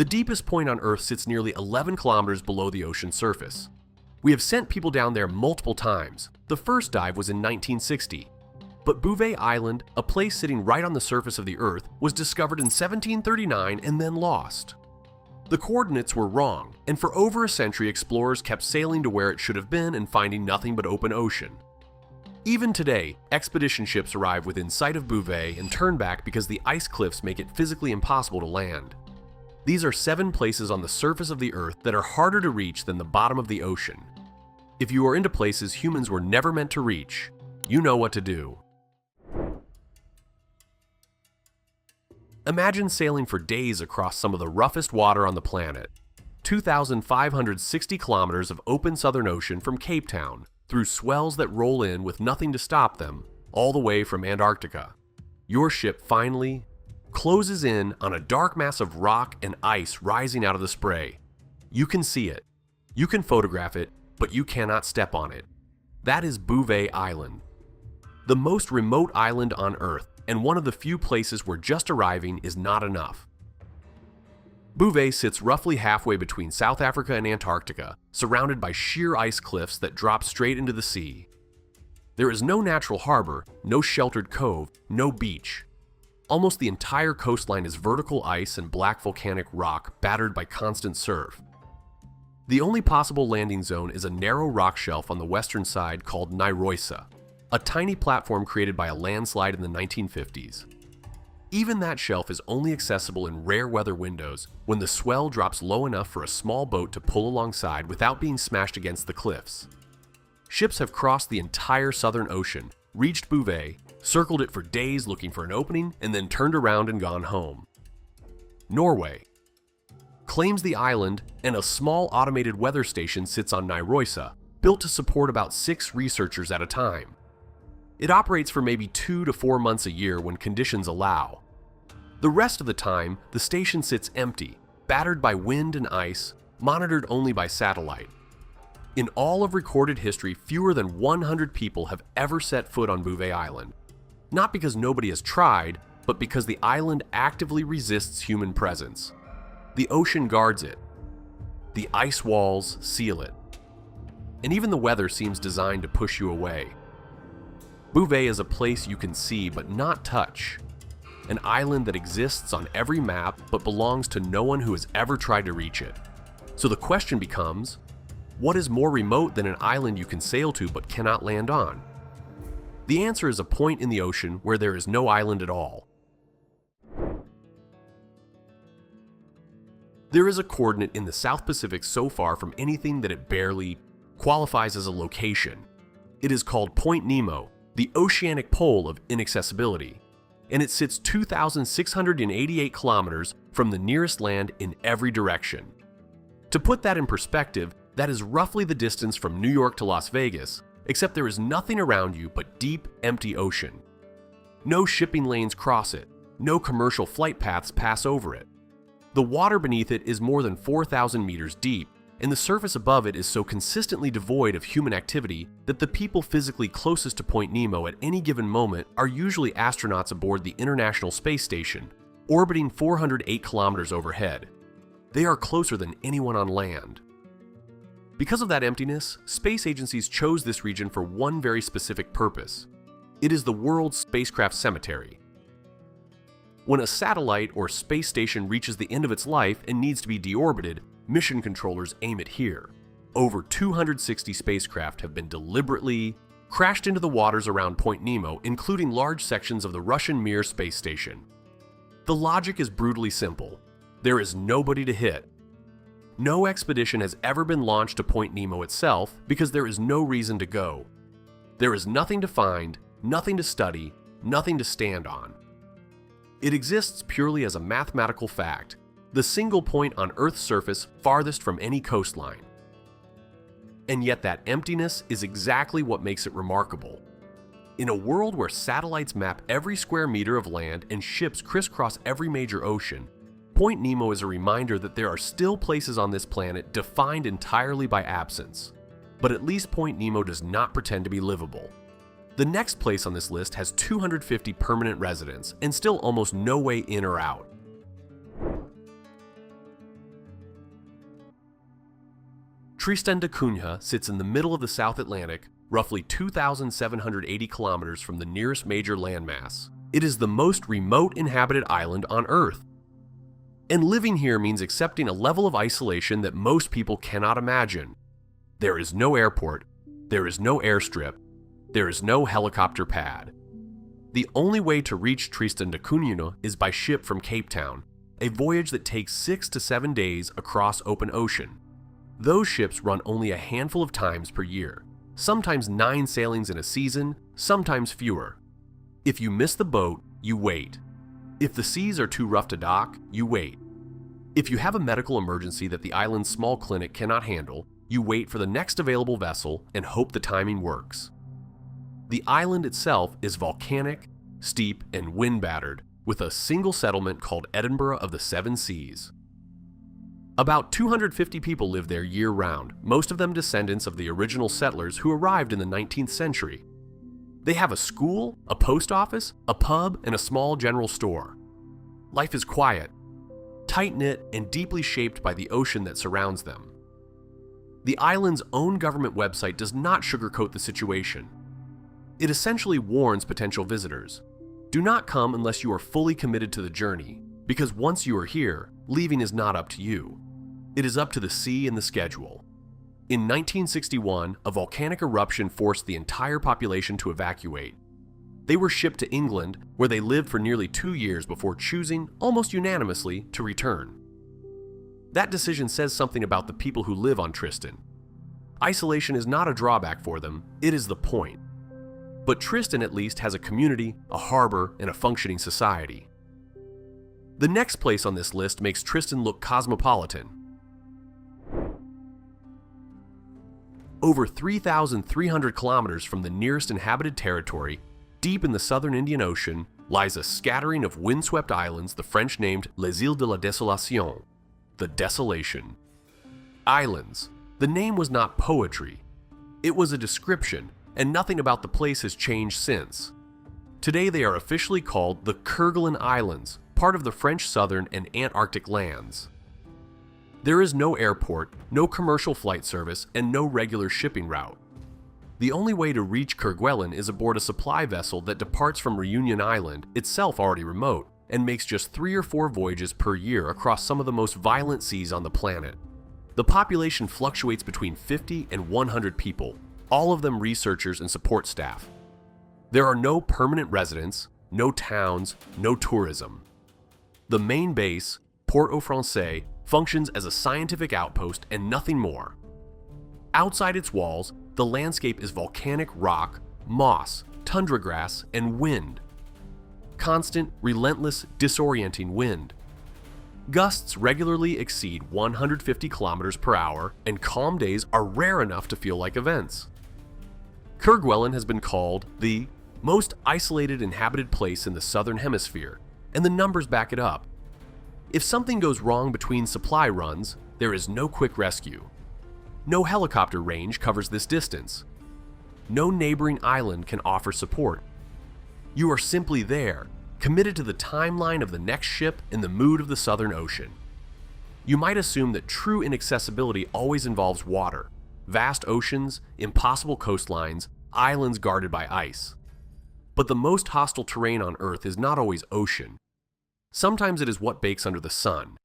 The deepest point on Earth sits nearly 11 kilometers below the ocean surface. We have sent people down there multiple times. The first dive was in 1960. But Bouvet Island, a place sitting right on the surface of the Earth, was discovered in 1739 and then lost. The coordinates were wrong, and for over a century explorers kept sailing to where it should have been and finding nothing but open ocean. Even today, expedition ships arrive within sight of Bouvet and turn back because the ice cliffs make it physically impossible to land. These are 7 places on the surface of the Earth that are harder to reach than the bottom of the ocean. If you are into places humans were never meant to reach, you know what to do. Imagine sailing for days across some of the roughest water on the planet. 2,560 kilometers of open Southern Ocean from Cape Town, through swells that roll in with nothing to stop them, all the way from Antarctica. Your ship finally closes in on a dark mass of rock and ice rising out of the spray. You can see it, you can photograph it, but you cannot step on it. That is Bouvet Island. The most remote island on Earth, and one of the few places where just arriving is not enough. Bouvet sits roughly halfway between South Africa and Antarctica, surrounded by sheer ice cliffs that drop straight into the sea. There is no natural harbor, no sheltered cove, no beach. Almost the entire coastline is vertical ice and black volcanic rock battered by constant surf. The only possible landing zone is a narrow rock shelf on the western side called Nairoisa, a tiny platform created by a landslide in the 1950s. Even that shelf is only accessible in rare weather windows when the swell drops low enough for a small boat to pull alongside without being smashed against the cliffs. Ships have crossed the entire Southern Ocean, reached Bouvet, circled it for days looking for an opening, and then turned around and gone home. Norway claims the island, and a small automated weather station sits on Nairoisa, built to support about 6 researchers at a time. It operates for maybe 2 to 4 months a year when conditions allow. The rest of the time, the station sits empty, battered by wind and ice, monitored only by satellite. In all of recorded history, fewer than 100 people have ever set foot on Bouvet Island. Not because nobody has tried, but because the island actively resists human presence. The ocean guards it. The ice walls seal it. And even the weather seems designed to push you away. Bouvet is a place you can see but not touch. An island that exists on every map but belongs to no one who has ever tried to reach it. So the question becomes, what is more remote than an island you can sail to but cannot land on? The answer is a point in the ocean where there is no island at all. There is a coordinate in the South Pacific so far from anything that it barely qualifies as a location. It is called Point Nemo, the oceanic pole of inaccessibility, and it sits 2,688 kilometers from the nearest land in every direction. To put that in perspective, that is roughly the distance from New York to Las Vegas, except there is nothing around you but deep, empty ocean. No shipping lanes cross it, no commercial flight paths pass over it. The water beneath it is more than 4,000 meters deep, and the surface above it is so consistently devoid of human activity that the people physically closest to Point Nemo at any given moment are usually astronauts aboard the International Space Station, orbiting 408 kilometers overhead. They are closer than anyone on land. Because of that emptiness, space agencies chose this region for one very specific purpose. It is the world's Spacecraft Cemetery. When a satellite or space station reaches the end of its life and needs to be deorbited, mission controllers aim it here. Over 260 spacecraft have been deliberately crashed into the waters around Point Nemo, including large sections of the Russian Mir space station. The logic is brutally simple. There is nobody to hit. No expedition has ever been launched to Point Nemo itself because there is no reason to go. There is nothing to find, nothing to study, nothing to stand on. It exists purely as a mathematical fact, the single point on Earth's surface farthest from any coastline. And yet that emptiness is exactly what makes it remarkable. In a world where satellites map every square meter of land and ships crisscross every major ocean, Point Nemo is a reminder that there are still places on this planet defined entirely by absence. But at least Point Nemo does not pretend to be livable. The next place on this list has 250 permanent residents and still almost no way in or out. Tristan da Cunha sits in the middle of the South Atlantic, roughly 2,780 kilometers from the nearest major landmass. It is the most remote inhabited island on Earth. And living here means accepting a level of isolation that most people cannot imagine. There is no airport, there is no airstrip, there is no helicopter pad. The only way to reach Tristan da Cunha is by ship from Cape Town, a voyage that takes 6 to 7 days across open ocean. Those ships run only a handful of times per year, sometimes 9 sailings in a season, sometimes fewer. If you miss the boat, you wait. If the seas are too rough to dock, you wait. If you have a medical emergency that the island's small clinic cannot handle, you wait for the next available vessel and hope the timing works. The island itself is volcanic, steep, and wind-battered, with a single settlement called Edinburgh of the Seven Seas. About 250 people live there year-round, most of them descendants of the original settlers who arrived in the 19th century. They have a school, a post office, a pub, and a small general store. Life is quiet, tight-knit, and deeply shaped by the ocean that surrounds them. The island's own government website does not sugarcoat the situation. It essentially warns potential visitors. Do not come unless you are fully committed to the journey, because once you are here, leaving is not up to you. It is up to the sea and the schedule. In 1961, a volcanic eruption forced the entire population to evacuate. They were shipped to England, where they lived for nearly 2 years before choosing, almost unanimously, to return. That decision says something about the people who live on Tristan. Isolation is not a drawback for them, it is the point. But Tristan at least has a community, a harbor, and a functioning society. The next place on this list makes Tristan look cosmopolitan. Over 3,300 kilometers from the nearest inhabited territory, deep in the southern Indian Ocean, lies a scattering of windswept islands the French named Les Îles de la Désolation, the Desolation. Islands. The name was not poetry. It was a description, and nothing about the place has changed since. Today they are officially called the Kerguelen Islands, part of the French southern and Antarctic lands. There is no airport, no commercial flight service, and no regular shipping route. The only way to reach Kerguelen is aboard a supply vessel that departs from Reunion Island, itself already remote, and makes just 3 or 4 voyages per year across some of the most violent seas on the planet. The population fluctuates between 50 and 100 people, all of them researchers and support staff. There are no permanent residents, no towns, no tourism. The main base, Port-au-Français, functions as a scientific outpost and nothing more. Outside its walls, the landscape is volcanic rock, moss, tundra grass, and wind. Constant, relentless, disorienting wind. Gusts regularly exceed 150 kilometers per hour, and calm days are rare enough to feel like events. Kerguelen has been called the most isolated inhabited place in the southern hemisphere, and the numbers back it up. If something goes wrong between supply runs, there is no quick rescue. No helicopter range covers this distance. No neighboring island can offer support. You are simply there, committed to the timeline of the next ship and the mood of the Southern Ocean. You might assume that true inaccessibility always involves water, vast oceans, impossible coastlines, islands guarded by ice. But the most hostile terrain on Earth is not always ocean. Sometimes it is what bakes under the sun.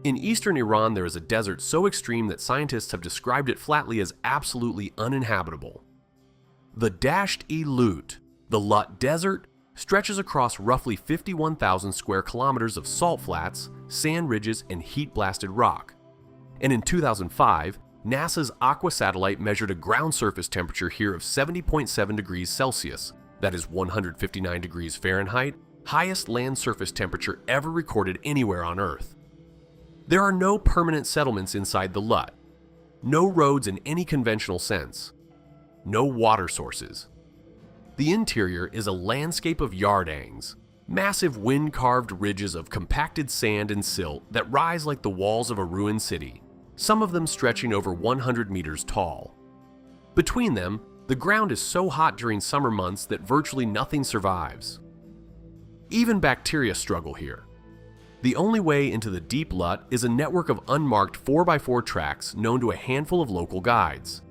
In eastern Iran, there is a desert so extreme that scientists have described it flatly as absolutely uninhabitable. The Dasht-e-Lut, the Lut Desert, stretches across roughly 51,000 square kilometers of salt flats, sand ridges, and heat-blasted rock. And in 2005, NASA's Aqua satellite measured a ground surface temperature here of 70.7 degrees Celsius, that is 159 degrees Fahrenheit, highest land surface temperature ever recorded anywhere on Earth. There are no permanent settlements inside the Lut, no roads in any conventional sense, no water sources. The interior is a landscape of yardangs, massive wind-carved ridges of compacted sand and silt that rise like the walls of a ruined city, some of them stretching over 100 meters tall. Between them, the ground is so hot during summer months that virtually nothing survives. Even bacteria struggle here. The only way into the deep LUT is a network of unmarked 4x4 tracks known to a handful of local guides.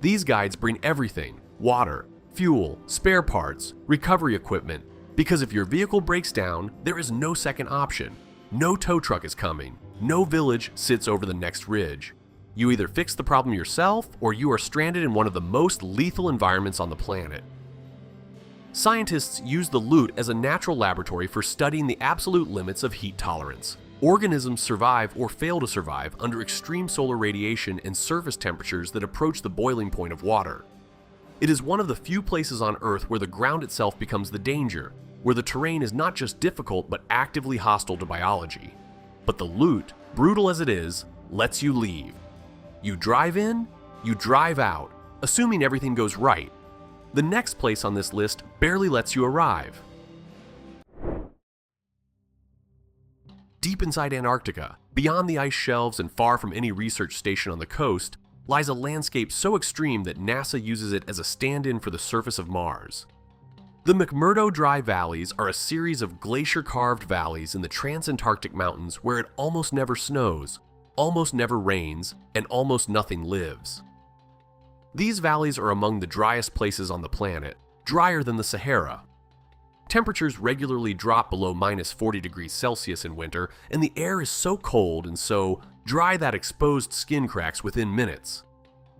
These guides bring everything: water, fuel, spare parts, recovery equipment, because if your vehicle breaks down, there is no second option. No tow truck is coming. No village sits over the next ridge. You either fix the problem yourself, or you are stranded in one of the most lethal environments on the planet. Scientists use the LUT as a natural laboratory for studying the absolute limits of heat tolerance. Organisms survive or fail to survive under extreme solar radiation and surface temperatures that approach the boiling point of water. It is one of the few places on Earth where the ground itself becomes the danger, where the terrain is not just difficult but actively hostile to biology. But the LUT, brutal as it is, lets you leave. You drive in, you drive out, assuming everything goes right. The next place on this list barely lets you arrive. Deep inside Antarctica, beyond the ice shelves and far from any research station on the coast, lies a landscape so extreme that NASA uses it as a stand-in for the surface of Mars. The McMurdo Dry Valleys are a series of glacier-carved valleys in the Transantarctic Mountains where it almost never snows, almost never rains, and almost nothing lives. These valleys are among the driest places on the planet, drier than the Sahara. Temperatures regularly drop below -40 degrees Celsius in winter, and the air is so cold and so dry that exposed skin cracks within minutes.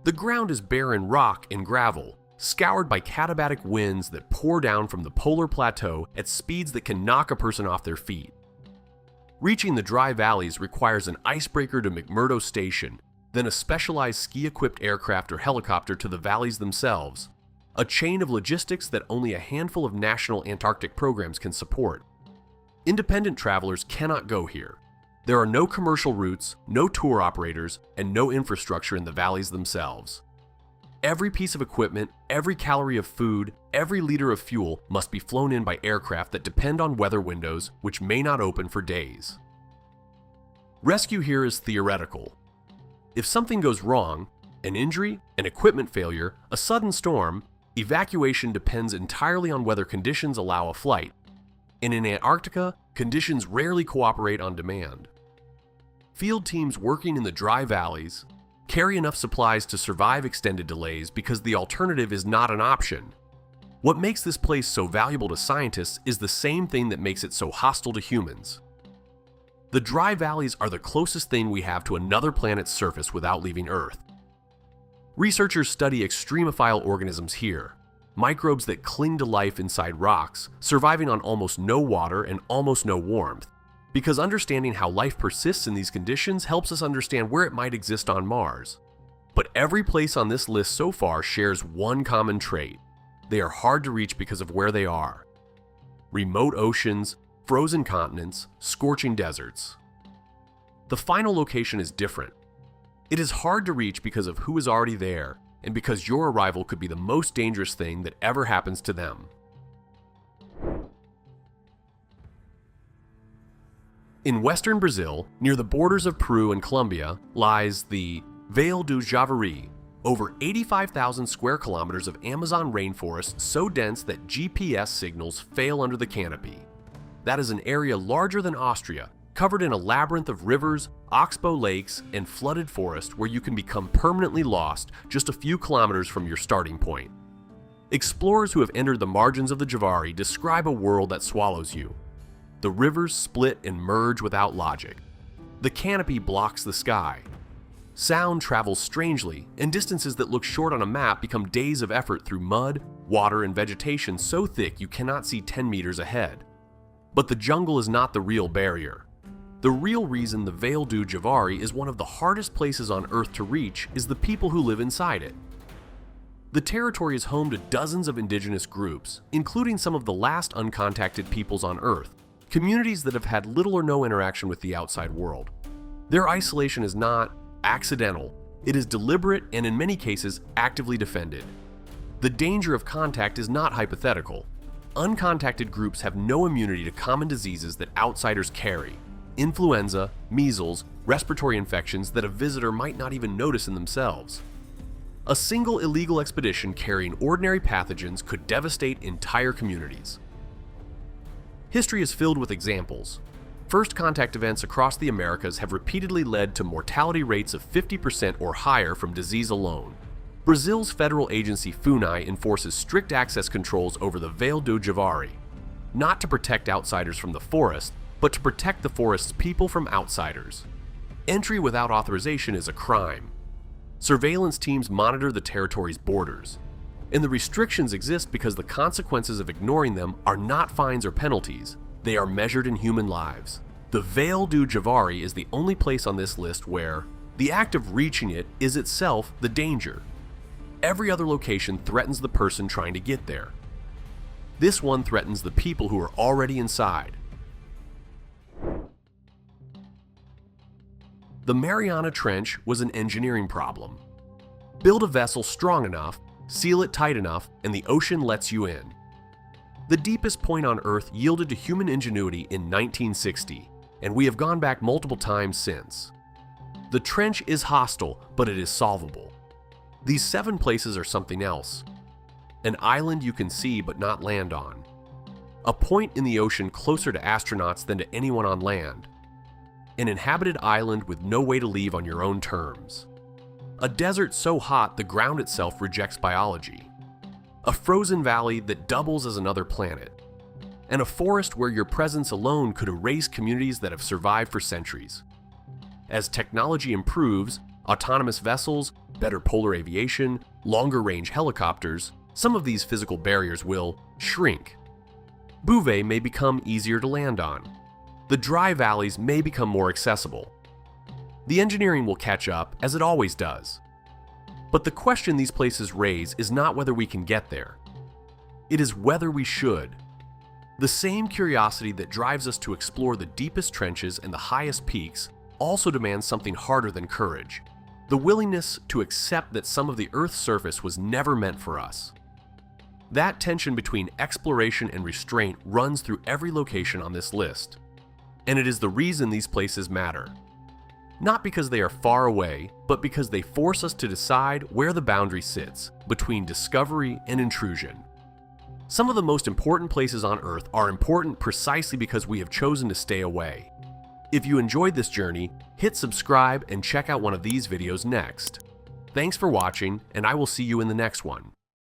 The ground is barren rock and gravel, scoured by katabatic winds that pour down from the polar plateau at speeds that can knock a person off their feet. Reaching the dry valleys requires an icebreaker to McMurdo Station, then a specialized ski-equipped aircraft or helicopter to the valleys themselves, a chain of logistics that only a handful of national Antarctic programs can support. Independent travelers cannot go here. There are no commercial routes, no tour operators, and no infrastructure in the valleys themselves. Every piece of equipment, every calorie of food, every liter of fuel must be flown in by aircraft that depend on weather windows which may not open for days. Rescue here is theoretical. If something goes wrong, an injury, an equipment failure, a sudden storm, evacuation depends entirely on whether conditions allow a flight. And in Antarctica, conditions rarely cooperate on demand. Field teams working in the dry valleys carry enough supplies to survive extended delays because the alternative is not an option. What makes this place so valuable to scientists is the same thing that makes it so hostile to humans. The dry valleys are the closest thing we have to another planet's surface without leaving Earth. Researchers study extremophile organisms here, microbes that cling to life inside rocks, surviving on almost no water and almost no warmth, because understanding how life persists in these conditions helps us understand where it might exist on Mars. But every place on this list so far shares one common trait. They are hard to reach because of where they are. Remote oceans, frozen continents, scorching deserts. The final location is different. It is hard to reach because of who is already there, and because your arrival could be the most dangerous thing that ever happens to them. In western Brazil, near the borders of Peru and Colombia, lies the Vale do Javari, over 85,000 square kilometers of Amazon rainforest so dense that GPS signals fail under the canopy. That is an area larger than Austria, covered in a labyrinth of rivers, oxbow lakes, and flooded forest where you can become permanently lost just a few kilometers from your starting point. Explorers who have entered the margins of the Javari describe a world that swallows you. The rivers split and merge without logic. The canopy blocks the sky. Sound travels strangely, and distances that look short on a map become days of effort through mud, water, and vegetation so thick you cannot see 10 meters ahead. But the jungle is not the real barrier. The real reason the Vale do Javari is one of the hardest places on Earth to reach is the people who live inside it. The territory is home to dozens of indigenous groups, including some of the last uncontacted peoples on Earth, communities that have had little or no interaction with the outside world. Their isolation is not accidental, it is deliberate and in many cases actively defended. The danger of contact is not hypothetical. Uncontacted groups have no immunity to common diseases that outsiders carry. Influenza, measles, respiratory infections that a visitor might not even notice in themselves. A single illegal expedition carrying ordinary pathogens could devastate entire communities. History is filled with examples. First contact events across the Americas have repeatedly led to mortality rates of 50% or higher from disease alone. Brazil's federal agency FUNAI enforces strict access controls over the Vale do Javari, not to protect outsiders from the forest, but to protect the forest's people from outsiders. Entry without authorization is a crime. Surveillance teams monitor the territory's borders, and the restrictions exist because the consequences of ignoring them are not fines or penalties. They are measured in human lives. The Vale do Javari is the only place on this list where the act of reaching it is itself the danger. Every other location threatens the person trying to get there. This one threatens the people who are already inside. The Mariana Trench was an engineering problem. Build a vessel strong enough, seal it tight enough, and the ocean lets you in. The deepest point on Earth yielded to human ingenuity in 1960, and we have gone back multiple times since. The trench is hostile, but it is solvable. These 7 places are something else. An island you can see but not land on. A point in the ocean closer to astronauts than to anyone on land. An inhabited island with no way to leave on your own terms. A desert so hot the ground itself rejects biology. A frozen valley that doubles as another planet. And a forest where your presence alone could erase communities that have survived for centuries. As technology improves, autonomous vessels, better polar aviation, longer-range helicopters, some of these physical barriers will shrink. Bouvet may become easier to land on. The dry valleys may become more accessible. The engineering will catch up, as it always does. But the question these places raise is not whether we can get there. It is whether we should. The same curiosity that drives us to explore the deepest trenches and the highest peaks also demands something harder than courage. The willingness to accept that some of the Earth's surface was never meant for us. That tension between exploration and restraint runs through every location on this list. And it is the reason these places matter. Not because they are far away, but because they force us to decide where the boundary sits between discovery and intrusion. Some of the most important places on Earth are important precisely because we have chosen to stay away. If you enjoyed this journey, hit subscribe and check out one of these videos next. Thanks for watching, and I will see you in the next one.